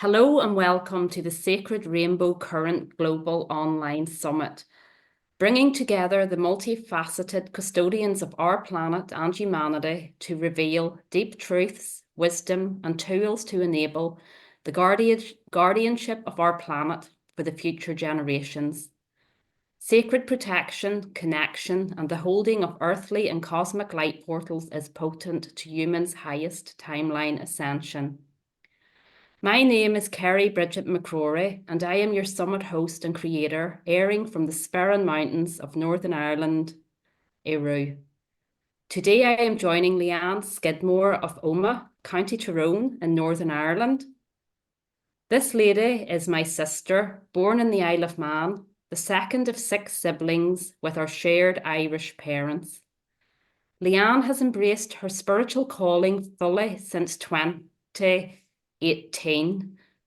Hello and welcome to the Sacred Rainbow Current Global Online Summit, bringing together the multifaceted custodians of our planet and humanity to reveal deep truths, wisdom, and tools to enable the guardianship of our planet for the future generations. Sacred protection, connection, and the holding of earthly and cosmic light portals is potent to humans' highest timeline ascension. My name is Kerry Bridget McCrory, and I am your summit host and creator, airing from the Sperrin Mountains of Northern Ireland, Eru. Today I am joining Leanne Skidmore of Omagh, County Tyrone in Northern Ireland. This lady is my sister, born in the Isle of Man, the second of 6 siblings with our shared Irish parents. Leanne has embraced her spiritual calling fully since 2018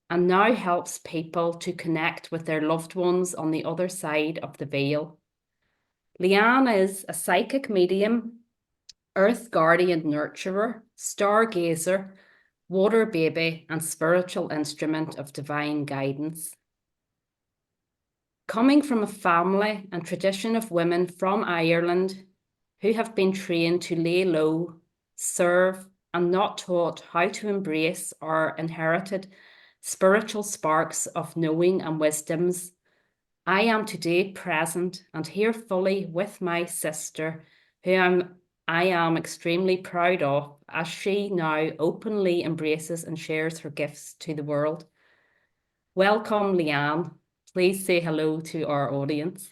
and now helps people to connect with their loved ones on the other side of the veil. Leanne is a psychic medium, earth guardian nurturer, stargazer, water baby, and spiritual instrument of divine guidance. Coming from a family and tradition of women from Ireland who have been trained to lay low, serve, and not taught how to embrace our inherited spiritual sparks of knowing and wisdoms, I am today present and here fully with my sister, who I am extremely proud of, as she now openly embraces and shares her gifts to the world. Welcome, Leanne. Please say hello to our audience.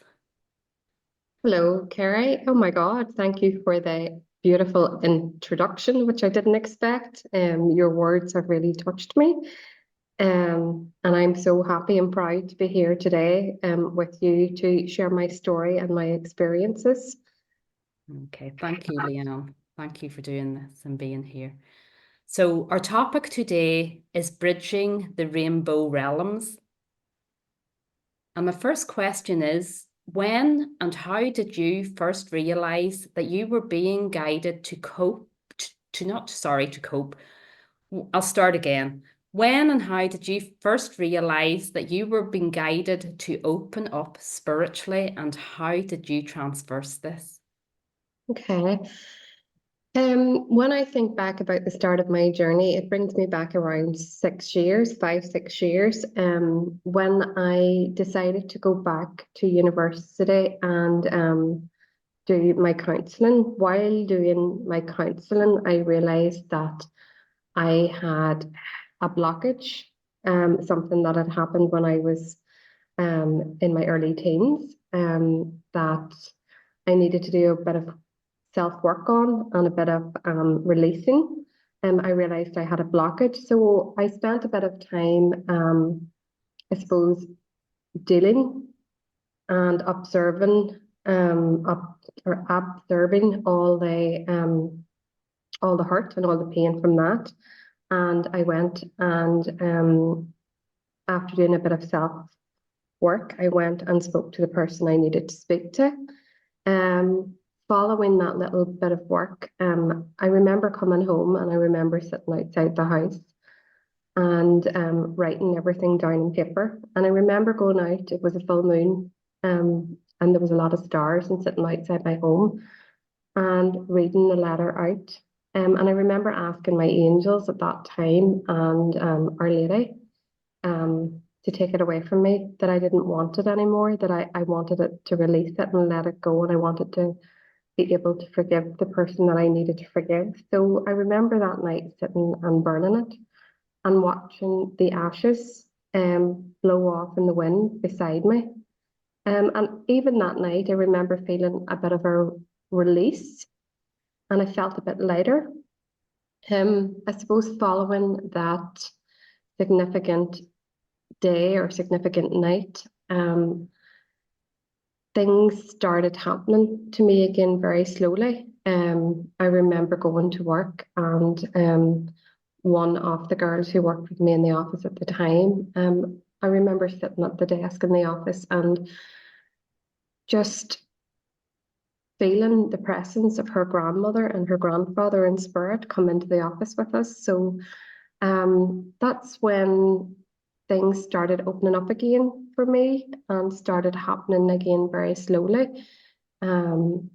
Hello, Kerry. Oh my God, thank you for the beautiful introduction, which I didn't expect. Your words have really touched me. And I'm so happy and proud to be here today with you to share my story and my experiences. Okay, thank you, Leanne. Thank you for doing this and being here. So our topic today is bridging the rainbow realms. And the first question is, when and how did you first realize that you were being guided to cope, to cope? I'll start again. When and how did you first realize that you were being guided to open up spiritually, and how did you traverse this? Okay. When I think back about the start of my journey, it brings me back around 6 years, 5, 6 years, when I decided to go back to university and do my counselling. While doing my counselling, I realised that I had a blockage, something that had happened when I was in my early teens, that I needed to do a bit of self-work on and a bit of releasing. I realised I had a blockage. So I spent a bit of time, I suppose, dealing and observing observing all the hurt and all the pain from that. And I went and after doing a bit of self work, I went and spoke to the person I needed to speak to. Following that little bit of work, I remember coming home and I remember sitting outside the house and writing everything down on paper. And I remember going out, it was a full moon, and there was a lot of stars, and sitting outside my home and reading the letter out. And I remember asking my angels at that time and Our Lady to take it away from me, that I didn't want it anymore, that I wanted it to release it and let it go, and I wanted to be able to forgive the person that I needed to forgive. So I remember that night sitting and burning it and watching the ashes blow off in the wind beside me. And even that night, I remember feeling a bit of a release, and I felt a bit lighter. I suppose following that significant day or significant night, things started happening to me again very slowly. I remember going to work, and one of the girls who worked with me in the office at the time, I remember sitting at the desk in the office and just feeling the presence of her grandmother and her grandfather in spirit come into the office with us. So that's when things started opening up again for me and started happening again very slowly. Um,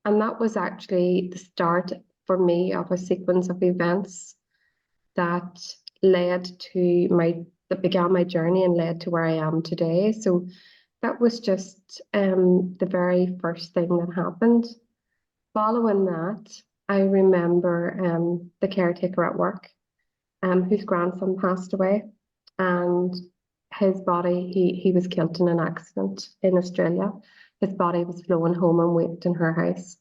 and that was actually the start for me of a sequence of events that led to that began my journey and led to where I am today. So that was just the very first thing that happened. Following that, I remember the caretaker at work, whose grandson passed away, and his body, he was killed in an accident in Australia. His body was flown home and waked in her house.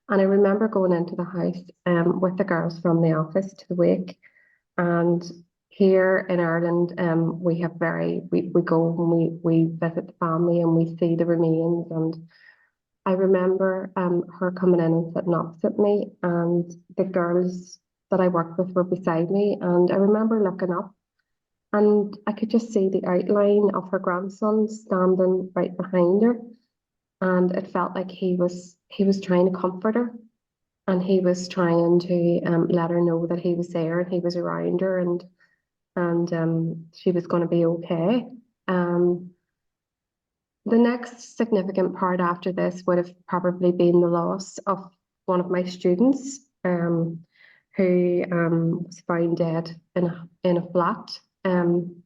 And I remember going into the house with the girls from the office to the wake. And here in Ireland, we go and we visit the family and we see the remains. And I remember her coming in and sitting opposite me, and the girls that I worked with were beside me. And I remember looking up, and I could just see the outline of her grandson standing right behind her. And it felt like he was trying to comfort her, and he was trying to let her know that he was there and he was around her, and she was going to be okay. Um, the next significant part after this would have probably been the loss of one of my students, who was found dead in a flat in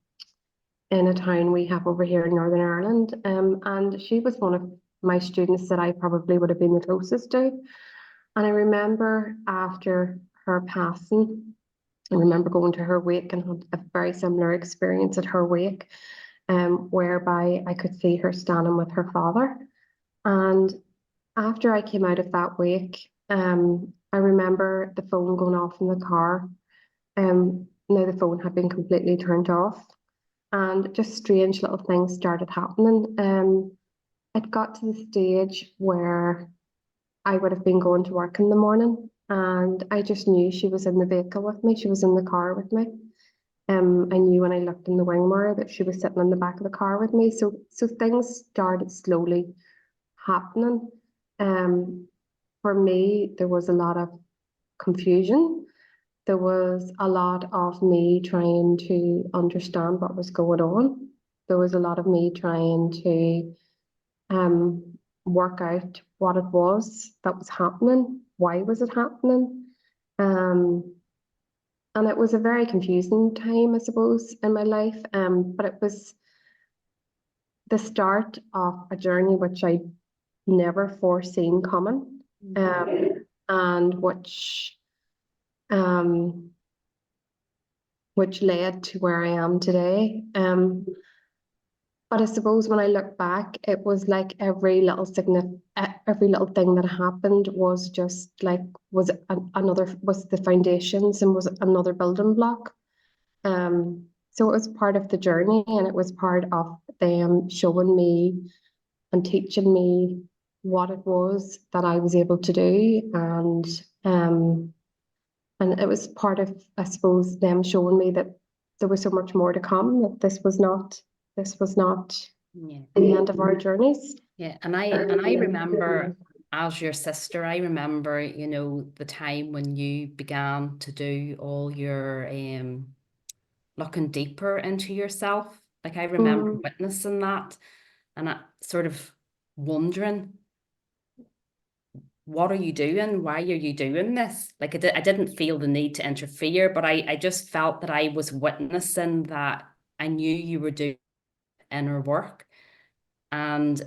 a town we have over here in Northern Ireland. And she was one of my students that I probably would have been the closest to. And I remember after her passing, I remember going to her wake and had a very similar experience at her wake, whereby I could see her standing with her father. And after I came out of that wake, I remember the phone going off in the car. Now the phone had been completely turned off, and just strange little things started happening. It got to the stage where I would have been going to work in the morning, and I just knew she was in the vehicle with me. She was in the car with me. I knew when I looked in the wing mirror that she was sitting in the back of the car with me. So things started slowly happening. Um, for me, there was a lot of confusion. There was a lot of me trying to understand what was going on. There was a lot of me trying to work out what it was that was happening. Why was it happening? Um, and it was a very confusing time, I suppose, in my life. But it was the start of a journey which I never foreseen coming, and um, which led to where I am today. But I suppose when I look back, it was like every little thing that happened was just like was the foundations and was another building block. So it was part of the journey, and it was part of them showing me and teaching me what it was that I was able to do, and it was part of, I suppose, them showing me that there was so much more to come. That this was not Yeah. the end of our journeys. Yeah. And I remember as your sister, I remember, the time when you began to do all your looking deeper into yourself. Like I remember Mm, witnessing that, and I sort of wondering, what are you doing? Why are you doing this? Like I didn't feel the need to interfere, but I just felt that I was witnessing that I knew you were doing inner work. And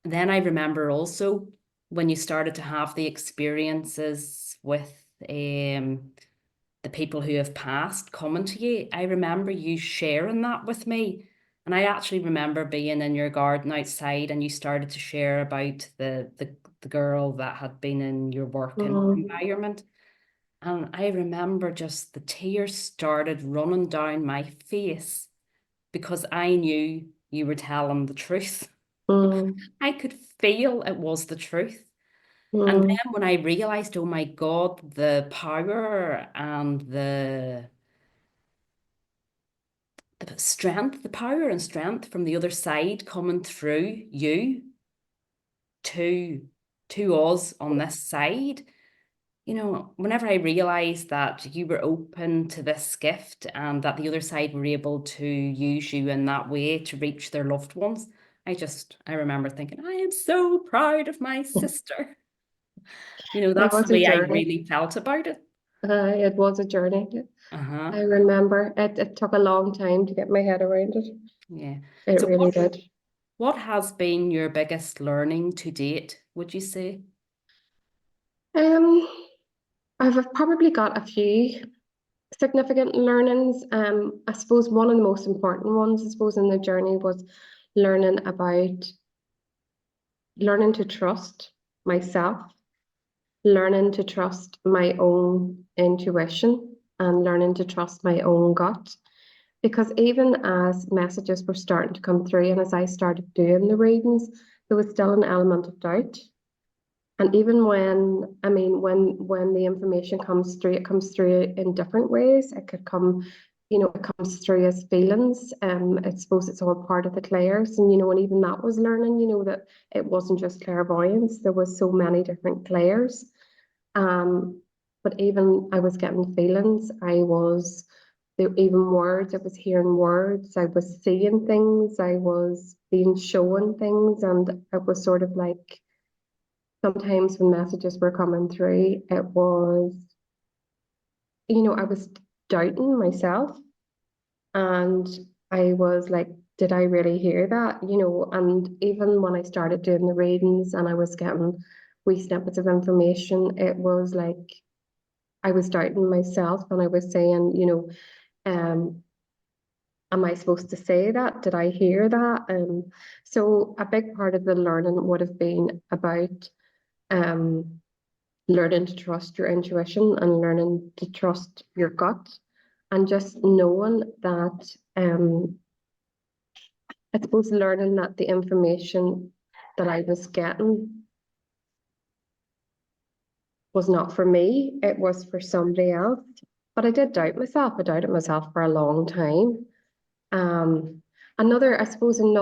then I remember also when you started to have the experiences with the people who have passed coming to you, I remember you sharing that with me. And I actually remember being in your garden outside and you started to share about the girl that had been in your work mm, environment. And I remember just the tears started running down my face because I knew you were telling the truth. mm, I could feel it was the truth. And mm, then when I realized, oh my God, the power and the strength, the power and strength from the other side coming through you to us on this side, whenever I realized that you were open to this gift and that the other side were able to use you in that way to reach their loved ones, I remember thinking, I am so proud of my sister. It That's the was a way I journey. really felt about it. It was a journey. Uh-huh. I remember it took a long time to get my head around it. Yeah. It So really did. what has been your biggest learning to date, would you say? Um, I've probably got a few significant learnings. I suppose one of the most important ones, I suppose, in the journey was learning about learning to trust myself, learning to trust my own intuition, and learning to trust my own gut. Because even as messages were starting to come through, and as I started doing the readings, there was still an element of doubt. And even when, I mean, when the information comes through, it comes through in different ways. It could come, it comes through as feelings. I suppose it's all part of the clairs, and and even that was learning, that it wasn't just clairvoyance. There was so many different clairs. Um, but even I was getting feelings. I was there even words. I was hearing words. I was seeing things. I was being shown things, and it was sort of like sometimes when messages were coming through, it was, I was doubting myself and I was like, did I really hear that? And even when I started doing the readings and I was getting wee snippets of information, it was like I was doubting myself and I was saying, am I supposed to say that? Did I hear that? So a big part of the learning would have been about um learning to trust your intuition and learning to trust your gut and just knowing that I suppose learning that the information that I was getting was not for me, it was for somebody else. But I did doubt myself. I doubted myself for a long time. Um, I suppose one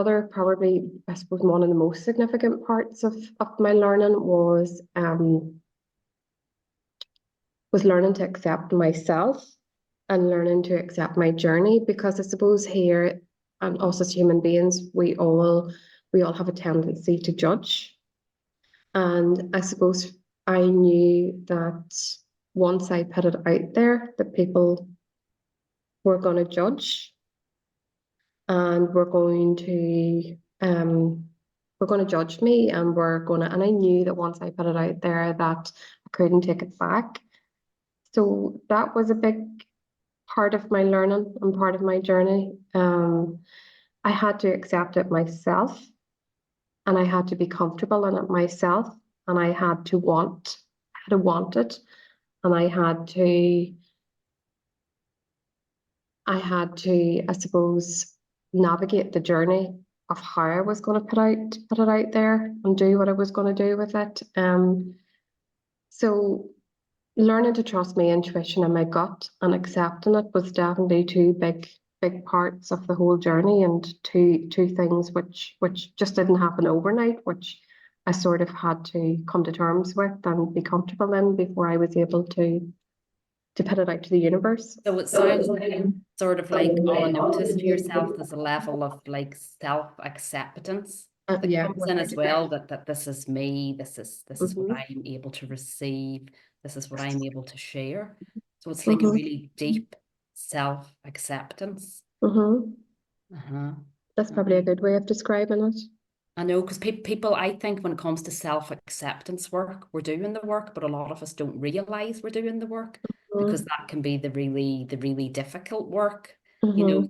of the most significant parts of my learning was learning to accept myself and learning to accept my journey because I suppose here and us as human beings we all have a tendency to judge and I suppose I knew that once I put it out there that people were going to judge and we're going to judge me and I knew that once I put it out there that I couldn't take it back. So that was a big part of my learning and part of my journey. I had to accept it myself and I had to be comfortable in it myself and I had to want it and I suppose, navigate the journey of how I was going to put it out there and do what I was going to do with it. So learning to trust my intuition and my gut and accepting it was definitely two big parts of the whole journey and two things which just didn't happen overnight, which I sort of had to come to terms with and be comfortable in before I was able to put it out to the universe. So it sounds sort of like unnoticed to yourself. There's a level of like self-acceptance that Yeah, comes in without as a well, doubt. that this is me, this is what Hmm. I'm able to receive, this is what I'm able to share. So it's like a Hmm. really deep self-acceptance. Hmm. Uh-huh. That's probably a Uh-huh. good way of describing it. I know, because people, I think when it comes to self-acceptance work, we're doing the work, but a lot of us don't realize we're doing the work because Hmm. that can be the really difficult work, Hmm.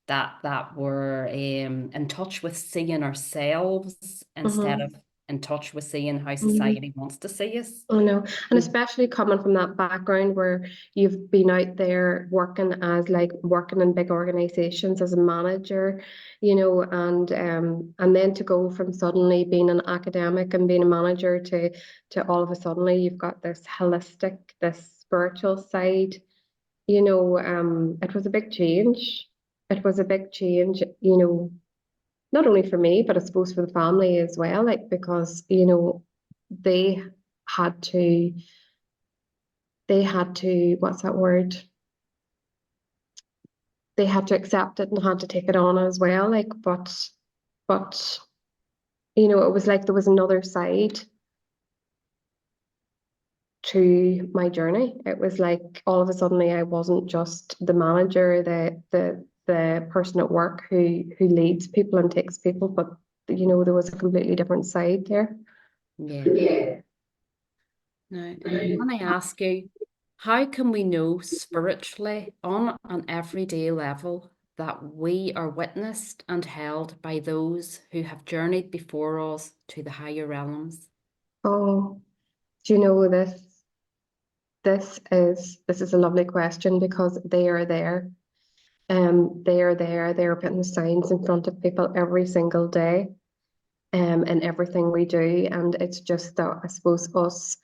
that we're in touch with seeing ourselves instead Hmm. of in touch with seeing how Hmm. society wants to see us. I know, and especially coming from that background where you've been out there working in big organizations as a manager, and then to go from suddenly being an academic and being a manager to all of a suddenly you've got this holistic, this spiritual side, it was a big change. It was a big change, not only for me, but I suppose for the family as well, like because, they had to they had to, what's that word? They had to accept it and had to take it on as well. Like, but it was like there was another side to my journey. It was like all of a sudden I wasn't just the manager, the person at work who leads people and takes people, but there was a completely different side there. Yeah. Yeah. Now, when I ask you, how can we know spiritually on an everyday level that we are witnessed and held by those who have journeyed before us to the higher realms? Oh, do you know this? This is a lovely question because they are there. They are there. They are putting signs in front of people every single day, in everything we do. And it's just that I suppose us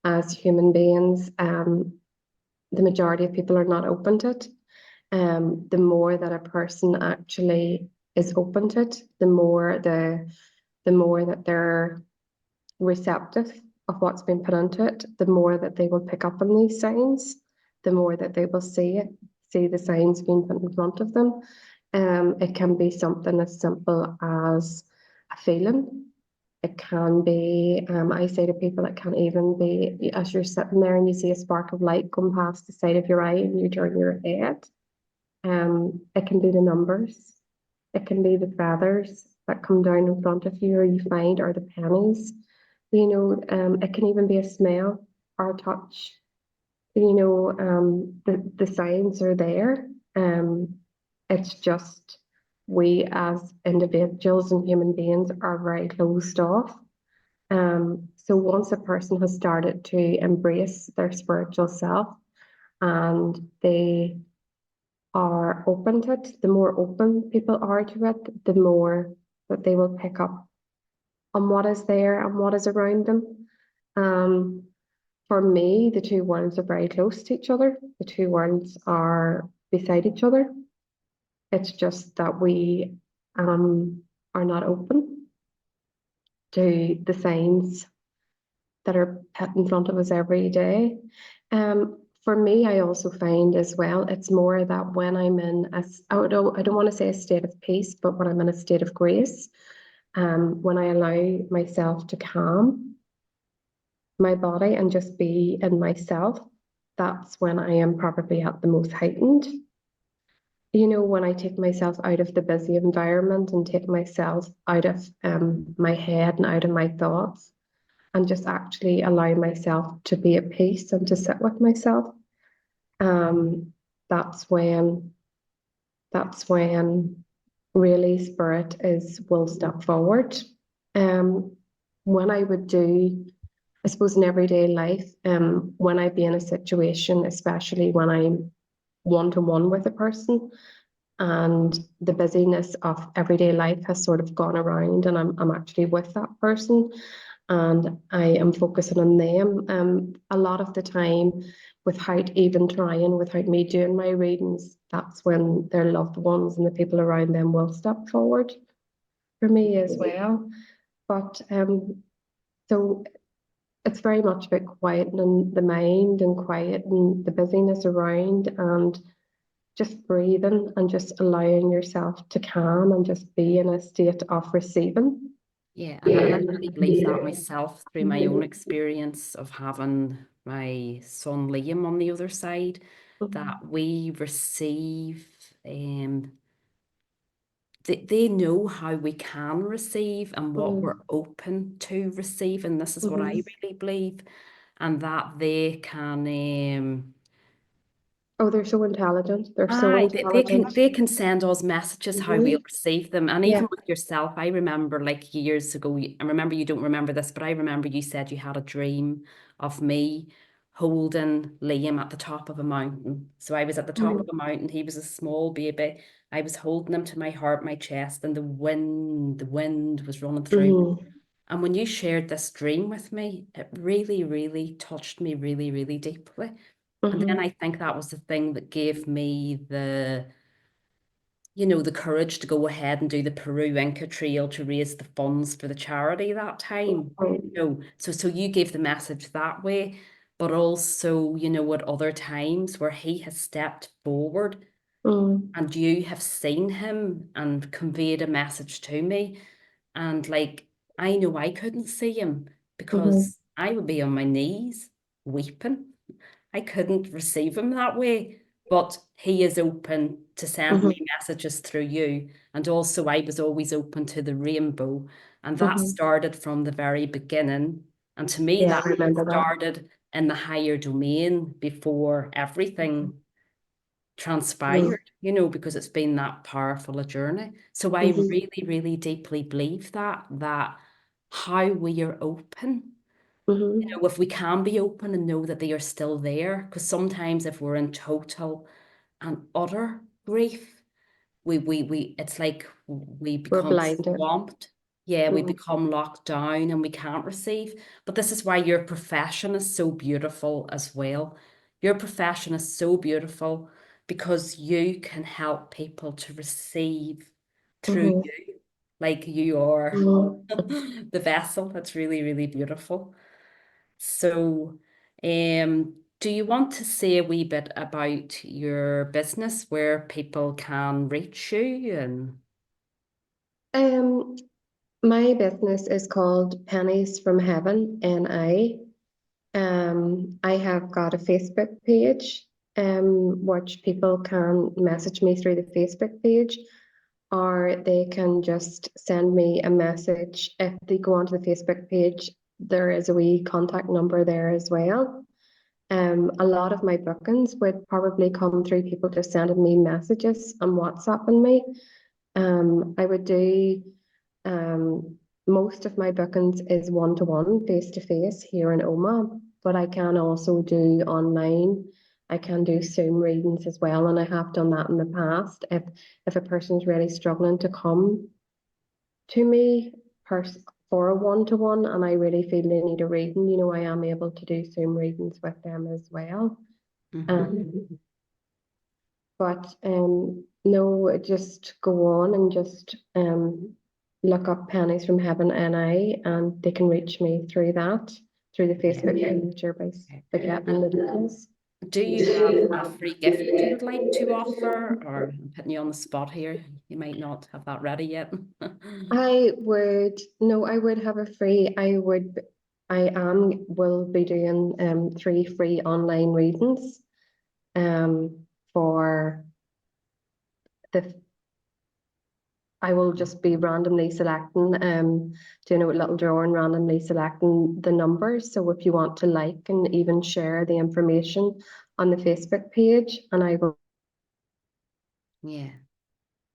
as human beings, the majority of people are not open to it. The more that a person actually is open to it, the more that they're receptive of what's been put into it, the more that they will pick up on these signs, the more that they will see the signs being put in front of them. It can be something as simple as a feeling. It can be, I say to people, it can even be as you're sitting there and you see a spark of light going past the side of your eye and you turn your head. It can be the numbers. It can be the feathers that come down in front of you or you find, or the pennies. It can even be a smell or a touch. The signs are there. It's just we as individuals and human beings are very closed off. So once a person has started to embrace their spiritual self and they are open to it, the more open people are to it, the more that they will pick up on what is there and what is around them. Um, for me, the two worlds are very close to each other. The two worlds are beside each other. It's just that we are not open to the signs that are put in front of us every day. For me, I also find as well, it's more that when I'm in I don't want to say a state of peace, but when I'm in a state of grace, when I allow myself to calm my body and just be in myself, that's when I am probably at the most heightened. When I take myself out of the busy environment and take myself out of my head and out of my thoughts and just actually allow myself to be at peace and to sit with myself, um, that's when that's when really spirit is will step forward. Um, when I would do, I suppose in everyday life, when I be in a situation, especially when I'm one to one with a person, and the busyness of everyday life has sort of gone around, and I'm actually with that person, and I am focusing on them. A lot of the time, without even trying, without me doing my readings, that's when their loved ones and the people around them will step forward for me as well. But so it's very much about quietening the mind and quietening the busyness around and just breathing and just allowing yourself to calm and just be in a state of receiving. Yeah, and I Yeah. really believe that myself through my own experience of having my son Liam on the other side, that Mhm. we receive, they know how we can receive and what we're Mhm. open to receive, and this is what I Mhm. really believe, and that they can, Oh, they're so intelligent. They're so aye, intelligent. they can send us messages how we'll Mhm. receive them. And Yeah. even with yourself, I remember like years ago, I remember you don't remember this, but I remember you said you had a dream of me holding Liam at the top of a mountain. So I was at the top Mhm. of a mountain, he was a small baby. I was holding him to my heart, my chest, and the wind was running through. Mhm. And when you shared this dream with me, it really, really touched me really, really deeply. And then Mhm. I think that was the thing that gave me the courage to go ahead and do the Peru Inca Trail to raise the funds for the charity that time. Mhm. So you gave the message that way. but also, you know, at other times where he has stepped forward Mm. and you have seen him and conveyed a message to me. And like, I know I couldn't see him Mm-hmm. because I would be on my knees weeping. I couldn't receive him that way, but he is open to send me Mm-hmm. messages through you. And also, I was always open to the rainbow. And that Mm-hmm. started from the very beginning. And to me, Yeah, that I remember that. started in the higher domain before everything Mm-hmm. transpired, you know, because it's been that powerful a journey. So I Mm-hmm. really, really deeply believe that how we are open, you Mm-hmm. know, if we can be open and know that they are still there, because sometimes if we're in total and utter grief, we it's like we We're become blinded. swamped. Yeah, we Mm-hmm. become locked down and we can't receive. But this is why your profession is so beautiful as well. Your profession is so beautiful because you can help people to receive through Mm-hmm. you, like you are Mm-hmm. the vessel. That's really, really beautiful. So, do you want to say a wee bit about your business where people can reach you and Um, my business is called Pennies from Heaven, NI. I have got a Facebook page, which people can message me through the Facebook page, or they can just send me a message. If they go onto the Facebook page, there is a wee contact number there as well. A lot of my bookings would probably come through people just sending me messages and WhatsApping me. I would do most of my bookings is one-to-one, face-to-face here in Oma, but I can also do online. I can do Zoom readings as well, and I have done that in the past. If a person's really struggling to come to me for a one-to-one and I really feel they need a reading, you know, I am able to do Zoom readings with them as well. Mhm. Um, but no, just go on and just look up Pennies from Heaven NI and they can reach me through that, through the Yeah. Facebook page or by getting And the details. do you have a free gift you would like to offer, or I'm putting you on the spot here? You might not have that ready yet. I would, no, I would have a free, will be doing 3 free online readings for the I will just be randomly selecting, doing a little draw and randomly selecting the numbers. So if you want to like and even share the information on the Facebook page, and I will. Yeah,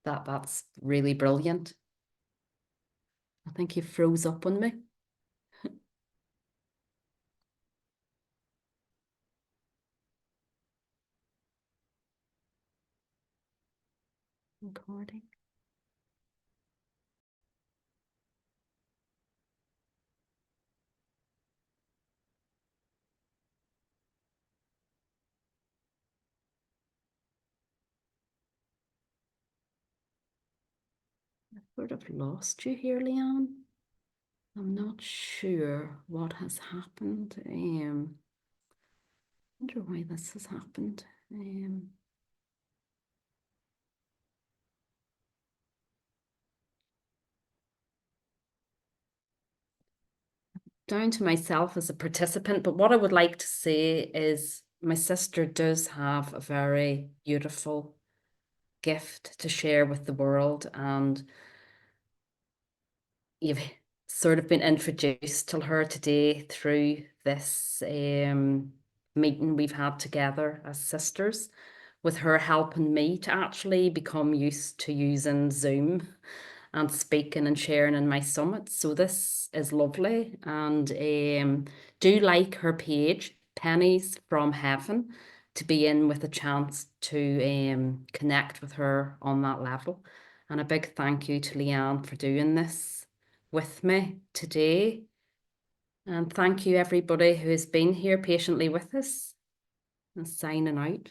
that's really brilliant. I think you froze up on me. Recording. I sort of lost you here, Leanne. I'm not sure what has happened. Wonder why this has happened. Down to myself as a participant, but what I would like to say is my sister does have a very beautiful gift to share with the world, and you've sort of been introduced to her today through this meeting we've had together as sisters, with her helping me to actually become used to using Zoom and speaking and sharing in my summits. So this is lovely. And do like her page, Pennies from Heaven, to be in with a chance to connect with her on that level. And a big thank you to Leanne for doing this with me today. And thank you everybody who has been here patiently with us and signing out.